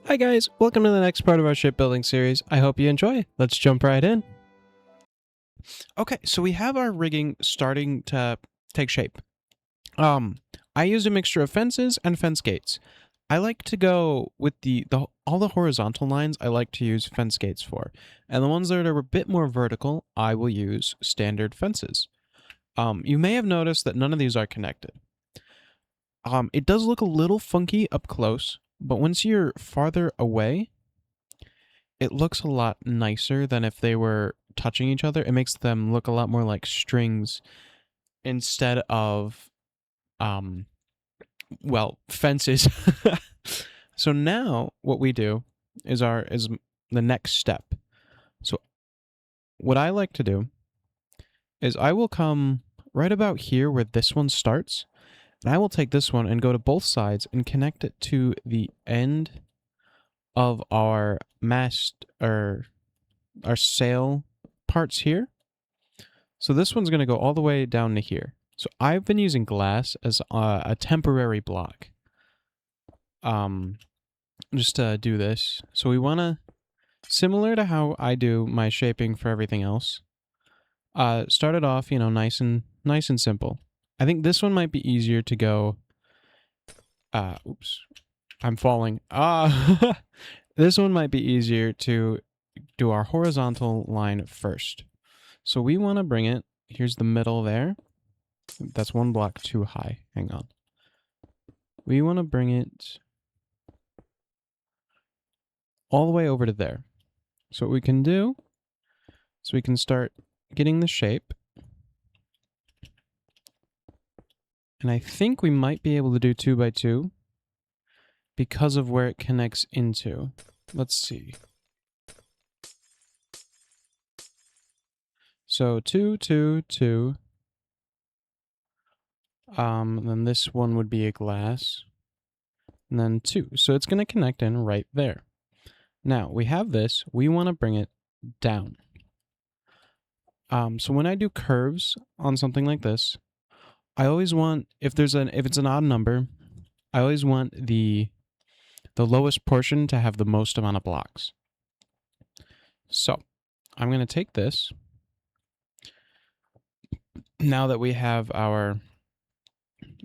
Hi guys, welcome to the next part of our shipbuilding series. I hope you enjoy. Let's jump right in. Okay, so we have our rigging starting to take shape. I used a mixture of fences and fence gates. I like to go with all the horizontal lines I like to use fence gates for. And the ones that are a bit more vertical, I will use standard fences. You may have noticed that none of these are connected. It does look a little funky up close, but once you're farther away, it looks a lot nicer than if they were touching each other. It makes them look a lot more like strings instead of, well, fences. So now what we do is the next step. So what I like to do is I will come right about here where this one starts, and I will take this one and go to both sides and connect it to the end of our mast or our sail parts here. So this one's going to go all the way down to here. So I've been using glass as a temporary block. Just to do this. So we want to, similar to how I do my shaping for everything else, start it off, nice and simple. I think this one might be easier to go. Oops, I'm falling. This one might be easier to do our horizontal line first. So we want to bring it, here's the middle there. That's one block too high. Hang on. We want to bring it all the way over to there. So what we can do is we can start getting the shape. And I think we might be able to do 2 by 2 because of where it connects into. Let's see. So 2, 2, 2. Then this one would be a glass. And then 2. So it's going to connect in right there. Now, we have this. We want to bring it down. So when I do curves on something like this, I always want, if it's an odd number, I always want the lowest portion to have the most amount of blocks. So I'm going to take this. Now that we have our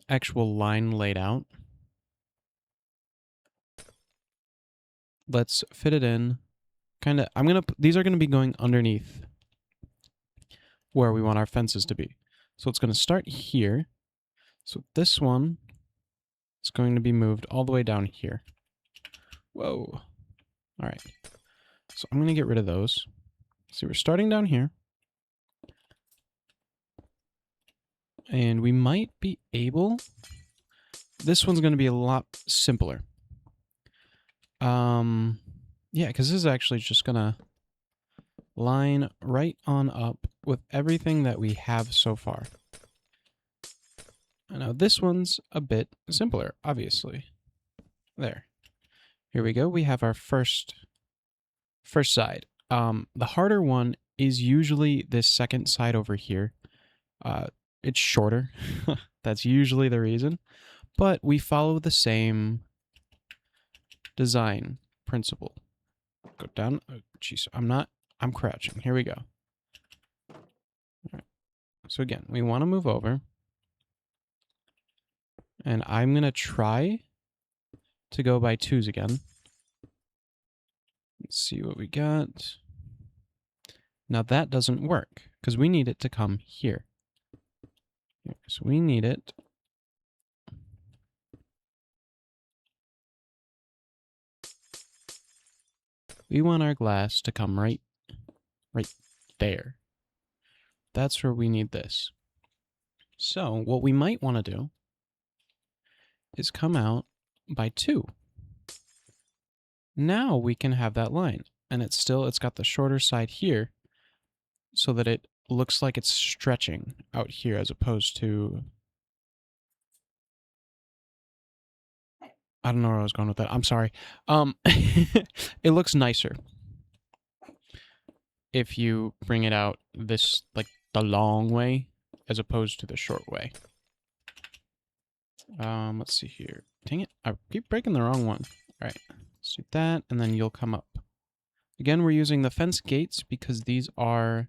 actual line laid out, let's fit it in. These are going to be going underneath where we want our fences to be. So it's going to start here. So this one is going to be moved all the way down here. Whoa. All right. So I'm going to get rid of those. See, we're starting down here. And we might be able... This one's going to be a lot simpler. Yeah, because this is actually just going to line right on up with everything that we have so far. Now this one's a bit simpler, obviously. There. Here we go. We have our first side. The harder one is usually this second side over here. It's shorter. That's usually the reason. But we follow the same design principle. Go down. Oh, jeez, I'm crouching. Here we go. All right. So again, we want to move over. And I'm going to try to go by 2s again. Let's see what we got. Now that doesn't work because we need it to come here. So we need it. We want our glass to come right there. That's where we need this. So what we might want to do is come out by 2. Now we can have that line. And it's got the shorter side here so that it looks like it's stretching out here as opposed to... I don't know where I was going with that. I'm sorry. It looks nicer if you bring it out this, like, the long way as opposed to the short way. Let's see here. Dang it. I keep breaking the wrong one. All right. Let's do that, and then you'll come up. Again, we're using the fence gates because these are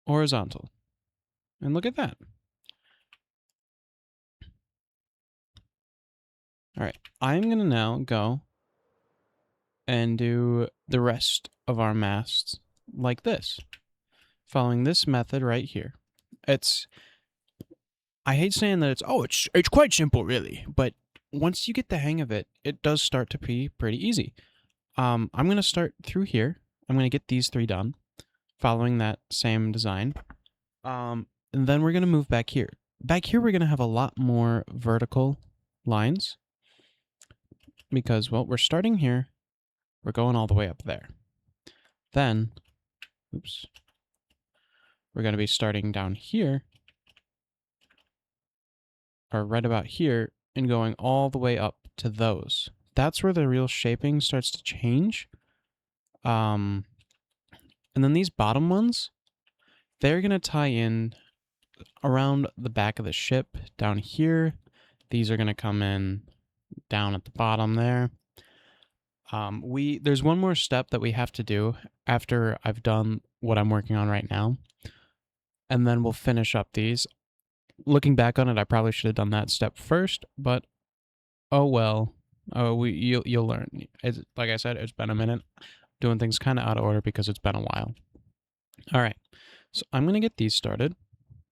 horizontal. And look at that. All right, I'm going to now go and do the rest of our masts like this, following this method right here. I hate saying that it's quite simple, really, but once you get the hang of it, it does start to be pretty easy. I'm going to start through here. I'm going to get these 3 done, following that same design. And then we're going to move back here. Back here, we're going to have a lot more vertical lines because, well, we're starting here. We're going all the way up there. Then, oops, we're going to be starting down here, or right about here, and going all the way up to those. That's where the real shaping starts to change. And then these bottom ones, they're going to tie in around the back of the ship down here. These are going to come in down at the bottom there. There's one more step that we have to do after I've done what I'm working on right now. And then we'll finish up these. Looking back on it, I probably should have done that step first, but oh well. You'll learn. Like I said, it's been a minute. Doing things kind of out of order because it's been a while. All right, so I'm going to get these started,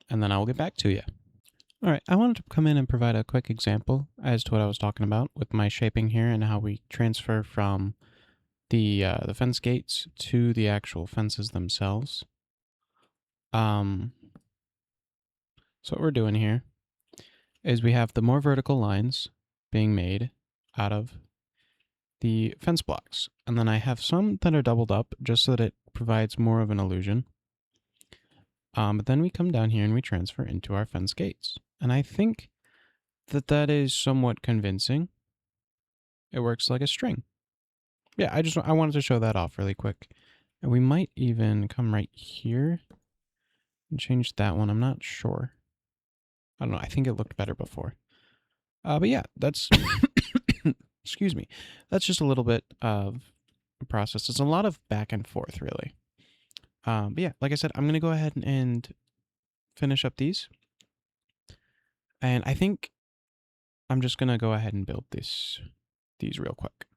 and then I will get back to you. All right, I wanted to come in and provide a quick example as to what I was talking about with my shaping here and how we transfer from the fence gates to the actual fences themselves. So what we're doing here is we have the more vertical lines being made out of the fence blocks. And then I have some that are doubled up just so that it provides more of an illusion. But then we come down here and we transfer into our fence gates. And I think that is somewhat convincing. It works like a string. Yeah, I wanted to show that off really quick. And we might even come right here and change that one. I'm not sure. I don't know. I think it looked better before. But yeah, that's... excuse me. That's just a little bit of a process. It's a lot of back and forth, really. But yeah, like I said, I'm going to go ahead and finish up these. And I think I'm just going to go ahead and build these real quick.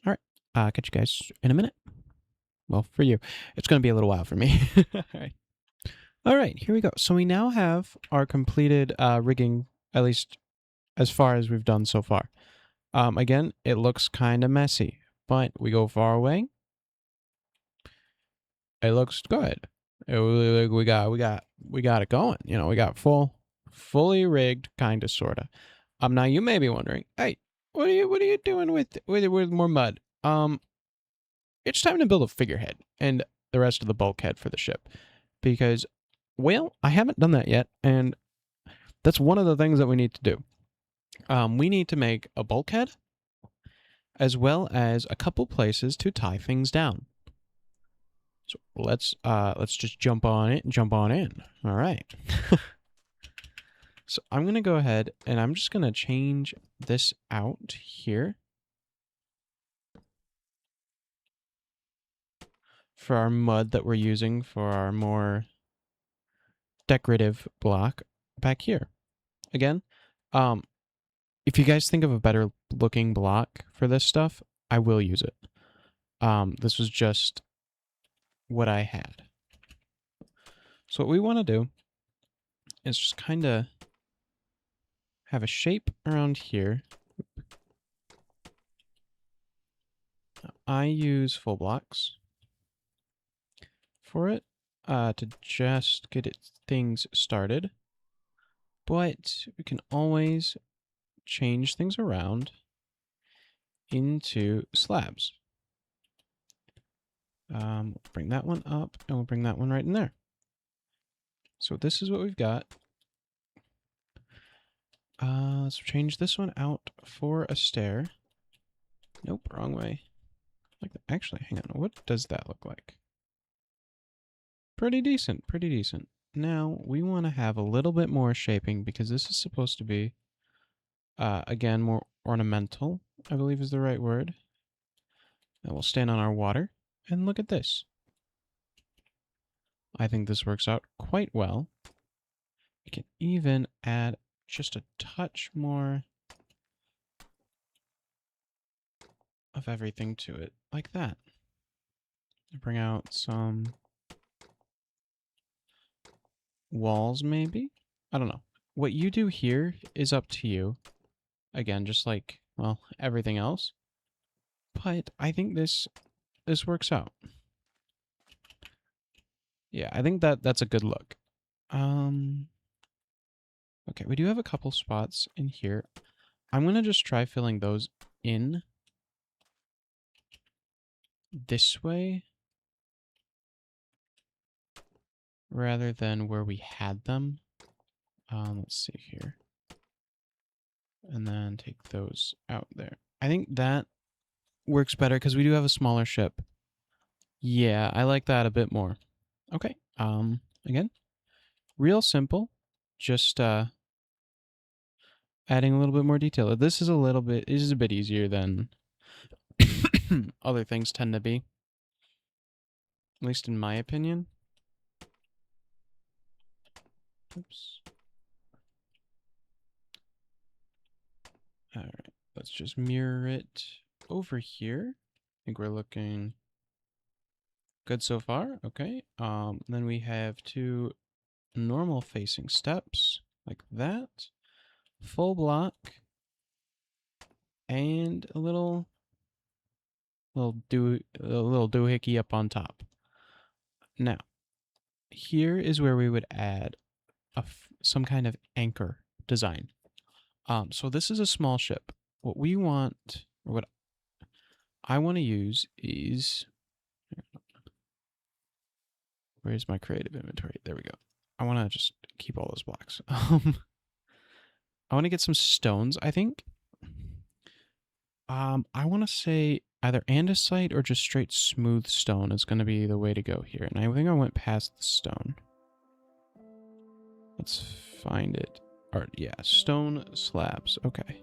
All right. Catch you guys in a minute. Well, for you. It's going to be a little while for me. All right. All right, here we go. So we now have our completed rigging, at least as far as we've done so far. Again, it looks kind of messy, but we go far away. It looks good. We got it going. You know, we got fully rigged, kind of, sorta. Now you may be wondering, hey, what are you doing with more mud? It's time to build a figurehead and the rest of the bulkhead for the ship, because, well, I haven't done that yet, and that's one of the things that we need to do. We need to make a bulkhead, as well as a couple places to tie things down. So let's just jump on in. All right. So I'm gonna go ahead and I'm just gonna change this out here for our mud that we're using for our more decorative block back here. Again, if you guys think of a better looking block for this stuff, I will use it. This was just what I had. So what we want to do is just kind of have a shape around here. I use full blocks for it to just get things started. But we can always change things around into slabs. We'll bring that one up, and we'll bring that one right in there. So this is what we've got. Let's change this one out for a stair. Nope, wrong way. Actually, hang on. What does that look like? Pretty decent, pretty decent. Now, we want to have a little bit more shaping because this is supposed to be again, more ornamental, I believe is the right word. And we'll stand on our water. And look at this. I think this works out quite well. We can even add just a touch more of everything to it, like that. Bring out some walls, maybe? I don't know. What you do here is up to you. Again, just like, well, everything else. But I think this works out. Yeah, I think that's a good look. Okay, we do have a couple spots in here. I'm going to just try filling those in this way rather than where we had them. Let's see here. And then take those out there. I think that works better because we do have a smaller ship. Yeah, I like that a bit more. Okay. Again, real simple. Just adding a little bit more detail. This is a bit easier than other things tend to be. At least in my opinion. Oops. All right, let's just mirror it over here. I think we're looking good so far. Okay. Then we have two normal facing steps like that, full block, and a little doohickey up on top. Now, here is where we would add some kind of anchor design. So this is a small ship. What we want, or what I want to use is, where's my creative inventory? There we go. I want to just keep all those blocks. I want to get some stones, I think. I want to say either andesite or just straight smooth stone is going to be the way to go here. And I think I went past the stone. Let's find it. Or, yeah, stone slabs. Okay.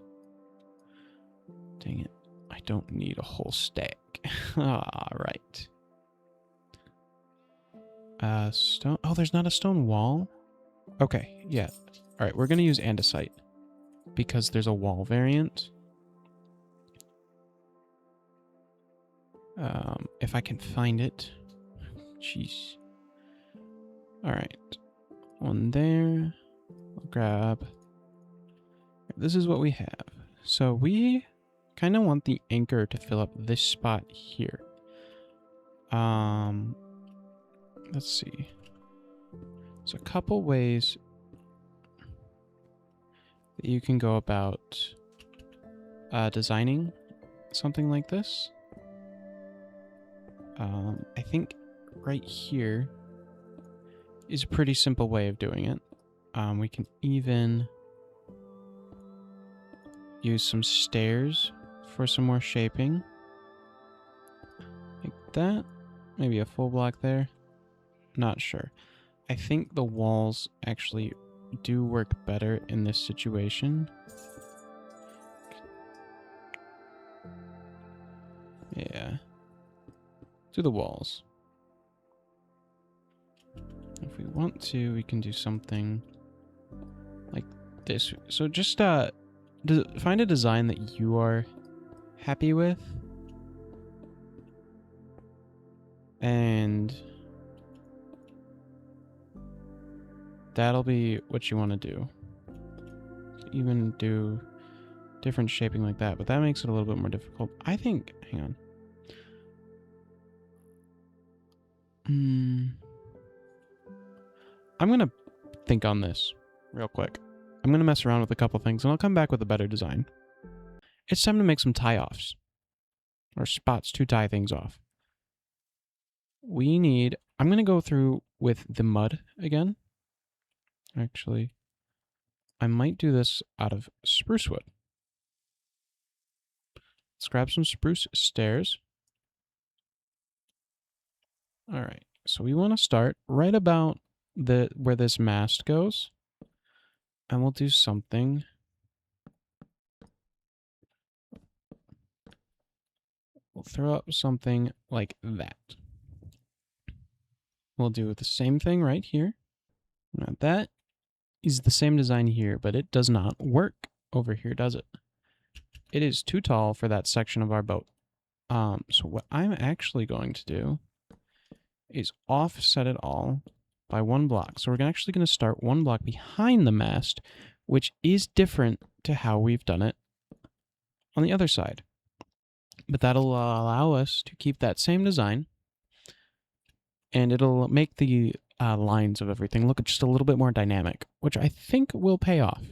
Dang it. I don't need a whole stack. All right. Stone. Oh, there's not a stone wall? Okay, yeah. All right, we're going to use andesite because there's a wall variant. If I can find it. Jeez. All right. One there. I'll grab. This is what we have. So we kind of want the anchor to fill up this spot here. Let's see. There's a couple ways that you can go about designing something like this. I think right here is a pretty simple way of doing it. We can even use some stairs for some more shaping. Like that. Maybe a full block there. Not sure. I think the walls actually do work better in this situation. Yeah. Do the walls. If we want to, we can do something like this. So just find a design that you are happy with. And that'll be what you want to do. Even do different shaping like that, but that makes it a little bit more difficult. I think, hang on. I'm going to think on this real quick. I'm going to mess around with a couple things, and I'll come back with a better design. It's time to make some tie-offs. Or spots to tie things off. I'm going to go through with the mud again. Actually, I might do this out of spruce wood. Let's grab some spruce stairs. All right, so we want to start right about where this mast goes. And we'll do something we'll throw up something like that. We'll do the same thing right here. Now that is the same design here, but it does not work over here, does it? It is too tall for that section of our boat. So what I'm actually going to do is offset it all by 1 block. So we're actually going to start 1 block behind the mast, which is different to how we've done it on the other side. But that'll allow us to keep that same design, and it'll make the lines of everything look just a little bit more dynamic, which I think will pay off.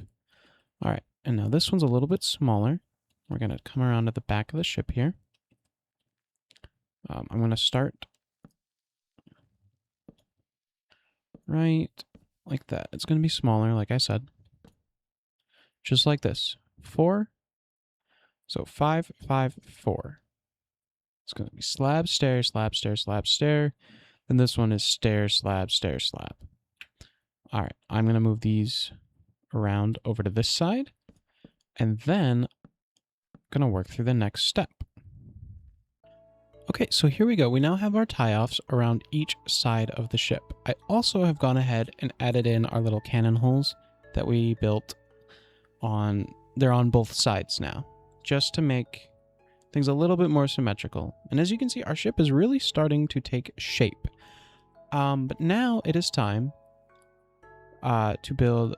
All right, and now this one's a little bit smaller. We're going to come around to the back of the ship here. I'm going to start right like that. It's going to be smaller, like I said. Just like this. 4. So 5, 5, 4. It's going to be slab, stair, slab, stair, slab, stair. And this one is stair, slab, stair, slab. All right, I'm going to move these around over to this side. And then I'm going to work through the next step. Okay, so here we go. We now have our tie-offs around each side of the ship. I also have gone ahead and added in our little cannon holes that we built on. They're on both sides now, just to make things a little bit more symmetrical. And as you can see, our ship is really starting to take shape. But now it is time to build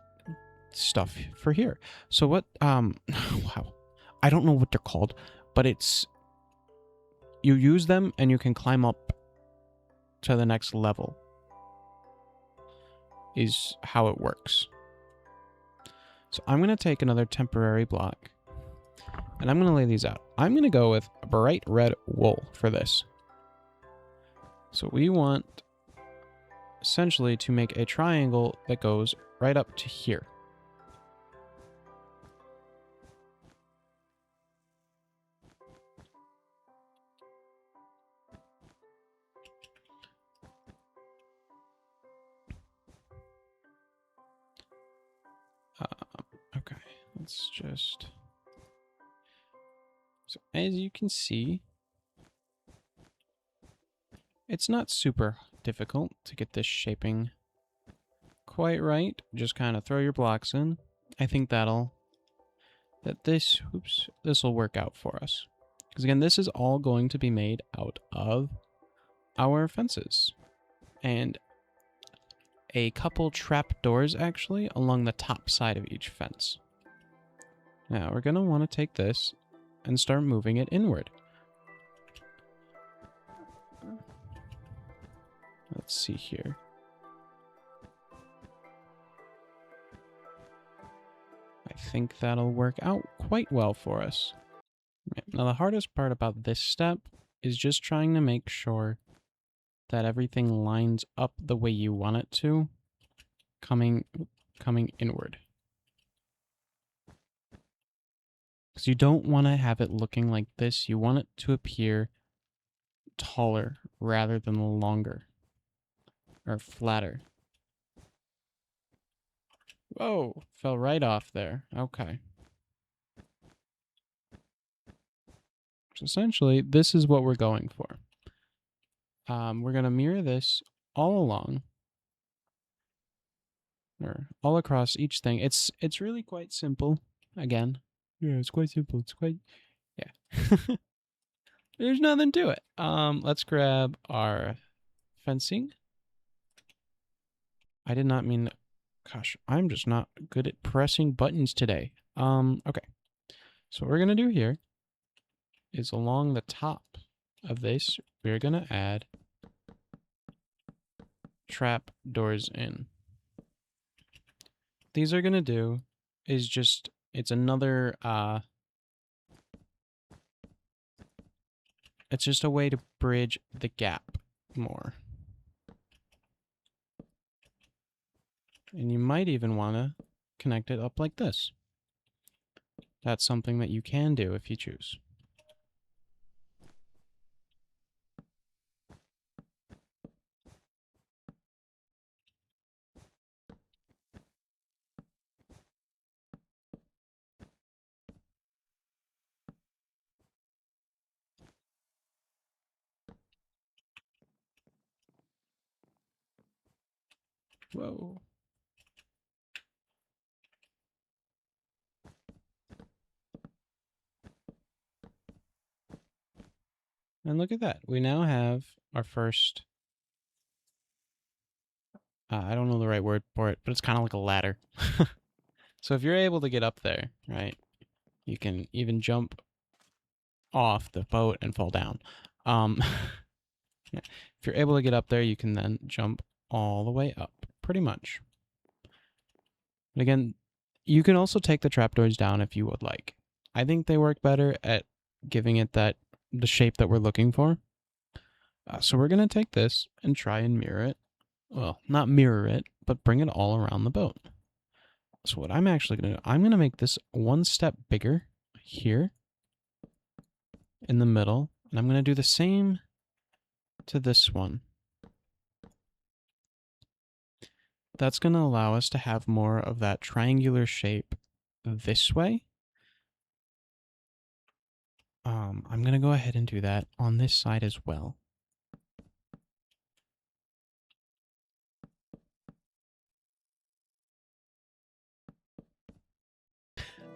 stuff for here. So what, wow, I don't know what they're called, but it's, you use them and you can climb up to the next level is how it works. So I'm going to take another temporary block and I'm going to lay these out. I'm going to go with bright red wool for this. So we want essentially to make a triangle that goes right up to here. Okay, let's just... So as you can see, it's not super difficult to get this shaping quite right. Just kind of throw your blocks in. I think this will work out for us. Because again, this is all going to be made out of our fences. And a couple trap doors actually along the top side of each fence. Now we're going to want to take this and start moving it inward. Let's see here. I think that'll work out quite well for us. Now the hardest part about this step is just trying to make sure that everything lines up the way you want it to, coming inward. Because you don't want to have it looking like this. You want it to appear taller rather than longer or flatter. Whoa, fell right off there. Okay. So essentially, this is what we're going for. We're going to mirror this all along, or all across each thing. It's really quite simple. Again, yeah, it's quite simple. It's quite, yeah. There's nothing to it. Let's grab our fencing. I did not mean, gosh, I'm just not good at pressing buttons today. Okay. So what we're going to do here is along the top of this, we're going to add trap doors in. These are going to do is just, it's another, it's just a way to bridge the gap more. And you might even want to connect it up like this. That's something that you can do if you choose. Whoa. And look at that. We now have our first... I don't know the right word for it, but it's kind of like a ladder. So if you're able to get up there, right, you can even jump off the boat and fall down. Yeah. If you're able to get up there, you can then jump all the way up, pretty much. And again, you can also take the trapdoors down if you would like. I think they work better at giving it the shape that we're looking for. So we're going to take this and try and mirror it. Well, not mirror it, but bring it all around the boat. So what I'm actually going to do, I'm going to make this one step bigger here in the middle. And I'm going to do the same to this one. That's going to allow us to have more of that triangular shape this way. I'm going to go ahead and do that on this side as well.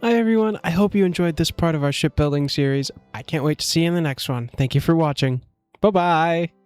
Hi everyone, I hope you enjoyed this part of our shipbuilding series. I can't wait to see you in the next one. Thank you for watching. Bye-bye!